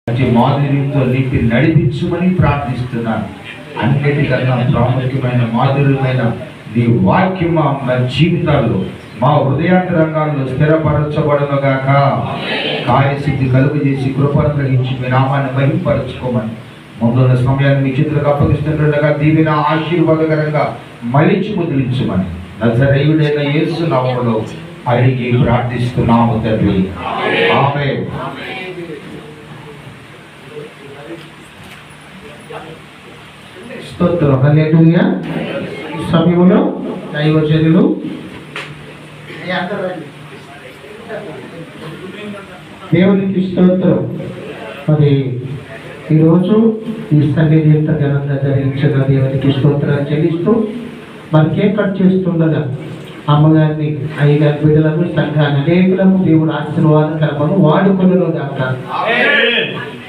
మంచి మాధుర్యంతో నింపి నడిపించమని ప్రార్థిస్తున్నాను. అన్నిటికన్నా ప్రాముఖ్యమైన మాధుర్యమైన నీ వాక్యం మా జీవితాల్లో మా హృదయాంతరంగాల్లో స్థిరపరచబడును గాక. కార్యసిద్ధి కలుగు చేసి కృపను గ్రహించి మీ నామాన్ని మహింపరచుకోమని ముందున్న సమయాన్ని మీ చేతులకు అప్పగిస్తుండగా దీవెన ఆశీర్వాదకరంగా మలిచి ముద్రించమని నజరేయుడైన యేసు నామములో అడిగి ప్రార్థిస్తున్నాము తండ్రి. ఆమేన్. స్తోత్రం. హల్లెలూయా. సమయంలో దైవజనులు దేవునికి స్తోత్రం. మరి ఈరోజు ఈ సన్నిధి ఎంత ఘనంగా ధరించిన దేవునికి స్తోత్రాలు చెల్లిస్తూ మరి కేక్ కట్ చేస్తుండగా అమ్మగారిని అయ్యగారి బిడ్డలకు సంఘాన్ని అనేకులకు దేవుడు ఆశీర్వాదకరమను వాడుకొనును గాక.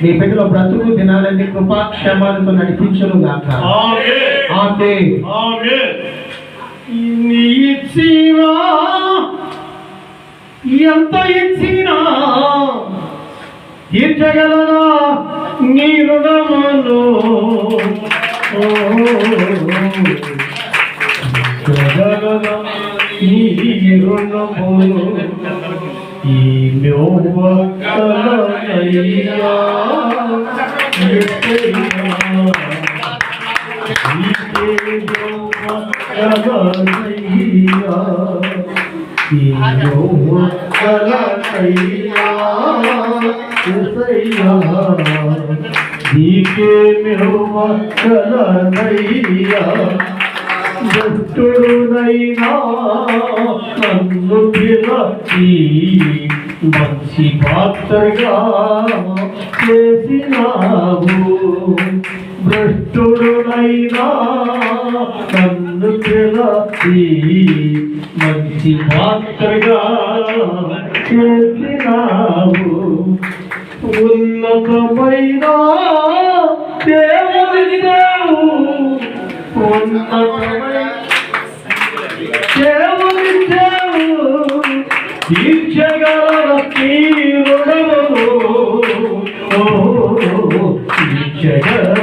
మీ బిడ్డల బ్రతుకు దినాలన్నీ కృపాక్షేమాలతో నడిపించును గాక. ఆమేన్. ఎంత ఇచ్చినా తీర్చగలనా నీ రుణమును, నీ రుణమును ఈ మ్యోవకలనయ్యా భక్తుడునైనా నన్ను పిలచి మంచి పాత్రగా చేసినావు. భ్రష్టుడునైనా నన్ను పిలచి మంచి పాత్రగా చేసినావు. ఉన్నతమైన దేవుని దేవు, ఉన్నతమైన దేవుని దేవు తీర్చగల నీ రుణమును, తీర్చగల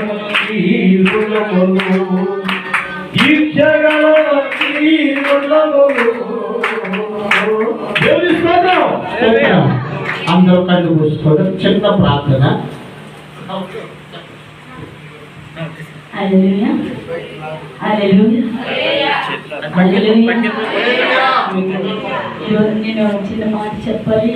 నీ రుణమును, తీర్చగల నీ రుణమును. దేవుని స్తోత్రం. అందరూ కళ్ళు మూసుకోవడం చిన్న ప్రార్థన. హల్లెలూయా. హల్లెలూయా. హల్లెలూయా. నేను చిన్న మాట చెప్పాలి.